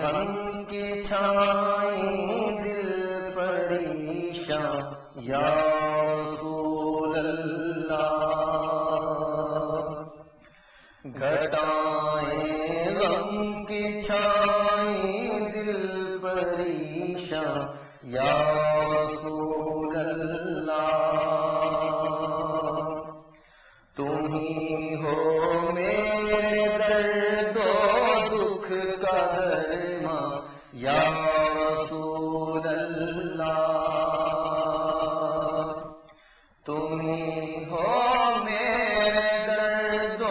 غم کی چھائیں دل پریشاں یا رسول اللہ، گھٹائیں غم کی چھائیں دل پریشاں یا رسول اللہ، تم ہی ہو میرے درد و دکھ کا درماں یا رسول اللہ، تم ہی ہو میرے درد و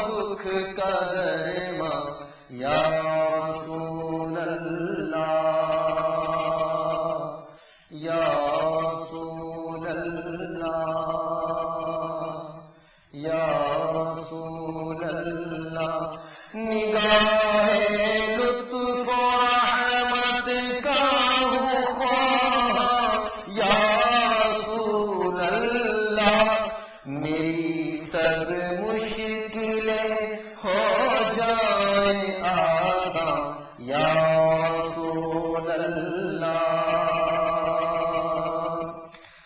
دکھ کا درماں یا رسول اللہ، یا رسول اللہ، یا رسول اللہ، نگاہ لطف و رحمت کا ہوں خواہاں یا رسول اللہ، میری سب مشکلیں ہو جائیں آسان یا رسول اللہ،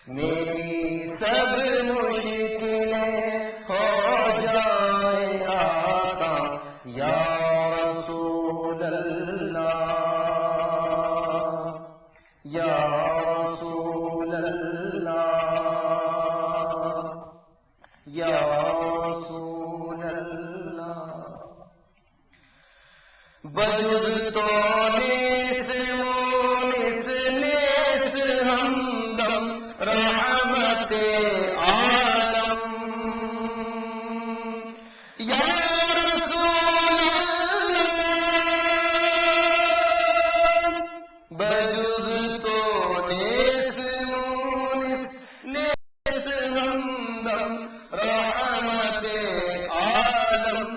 میری سب مشکلیں ہو جائیں آسان یا رسول اللہ، یا رسول اللہ، یا رسول اللہ، بجز تو نیس مونس نیس ہمدم رحمت عالم یا رسول اللہ، بجز تو نیس مونس نیس ہمدم رحمت عالم،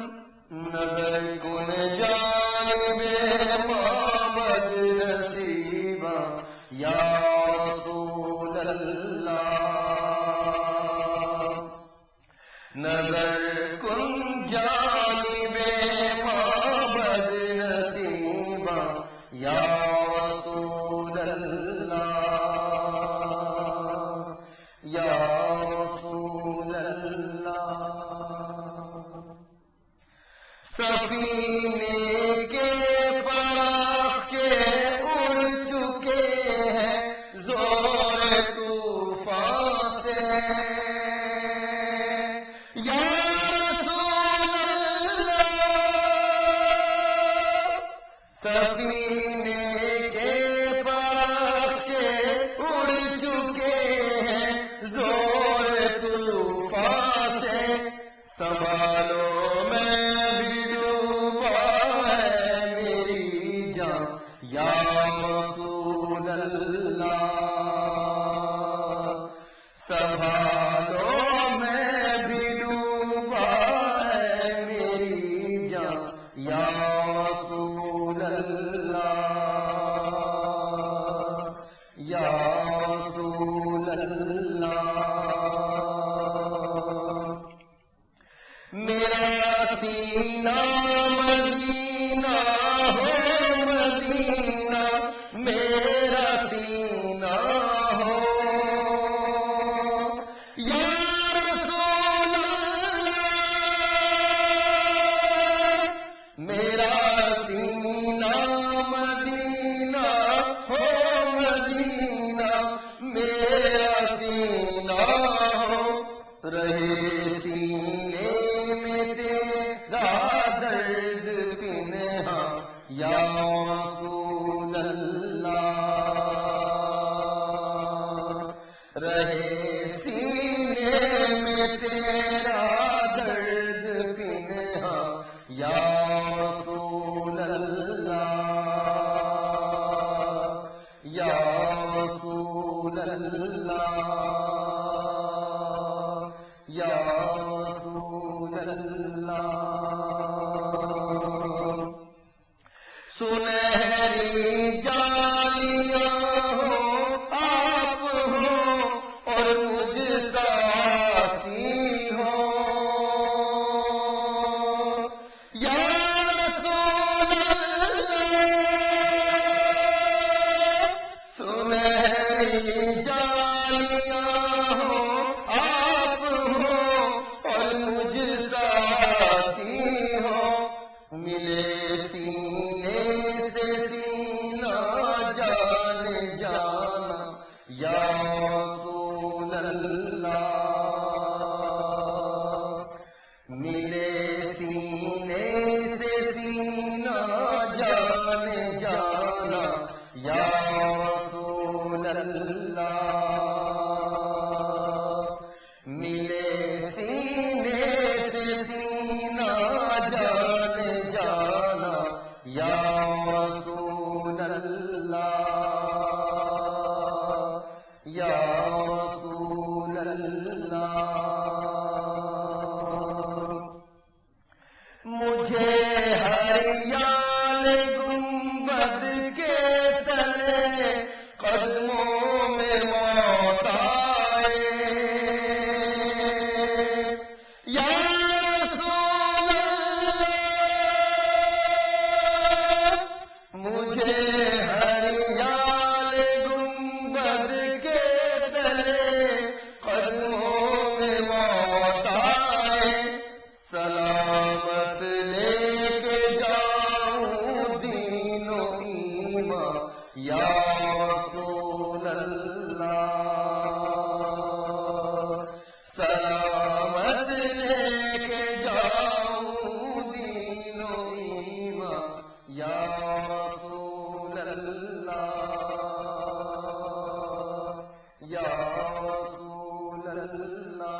نظر کن جانب معبد نصیبہ یا رسول اللہ، نظر کن جانب معبد نصیبہ یا رسول اللہ، یا رسول اللہ، سفینے کے پراخچے اڑ چکے ہیں زور طوفان سے یا رسول اللہ، سفینے کے پراخچے اڑ چکے ہیں زور طوفان سے، سنبھالو میں بھی ڈوبا ہے میری جان یا رسول اللہ، سنبھالو میں بھی ڈوبا ہے میری جان یا رسول اللہ، یا رسول اللہ، میرا سینہ مدینہ ہو مدینہ، میرا سینہ ہو یا رسول اللہ، میرا سینہ مدینہ ہو مدینہ، میرا سینہ ہو، رہے سینے میں تیرا درد پنہاں یا رسول اللہ، رہے سینے میں تیرا درد پنہاں یا رسول اللہ، یا رسول اللہ، یا رسول اللہ، سنہری جالیاں ہو آپ ہو اور مجھ ساتھی ہو یا رسول اللہ، سینے سے سینہ جان جانا یا رسول اللہ، ملے سینے سے سینہ جان جانا یا رسول اللہ، ملے سینے سے سینہ جان جانا یا رسول اللہ، یا رسول اللہ، مجھے ہریال گنبد کے تلے قدموں میں موت آئے، یا رسول اللہ، مجھے ہریال گنبد کے تلے قدموں میں موت آئے، سلامت لے کے جاؤں دین و ایمان یا رسول اللہ، سلامت لے کے جاؤں دین و ایمان یا رسول اللہ، یا رسول اللہ،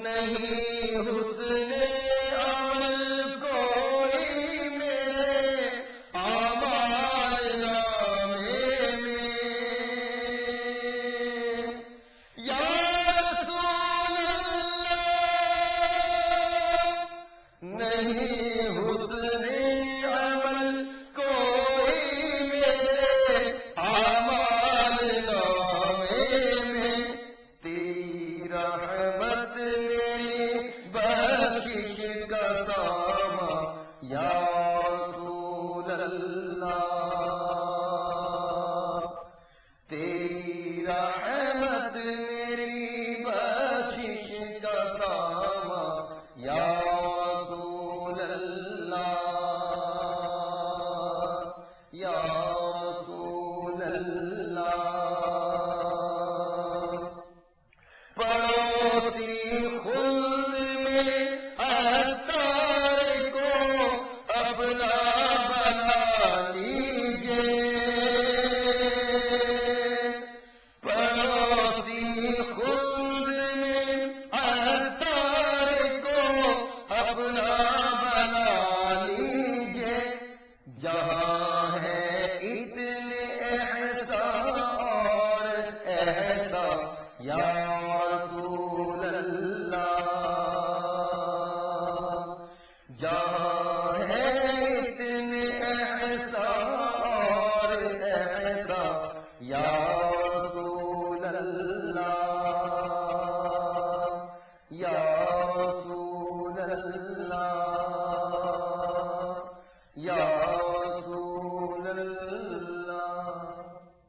نہیں حسن عمل کوئی میرے اعمال نامے میں، یا رسول اللہ، نہیں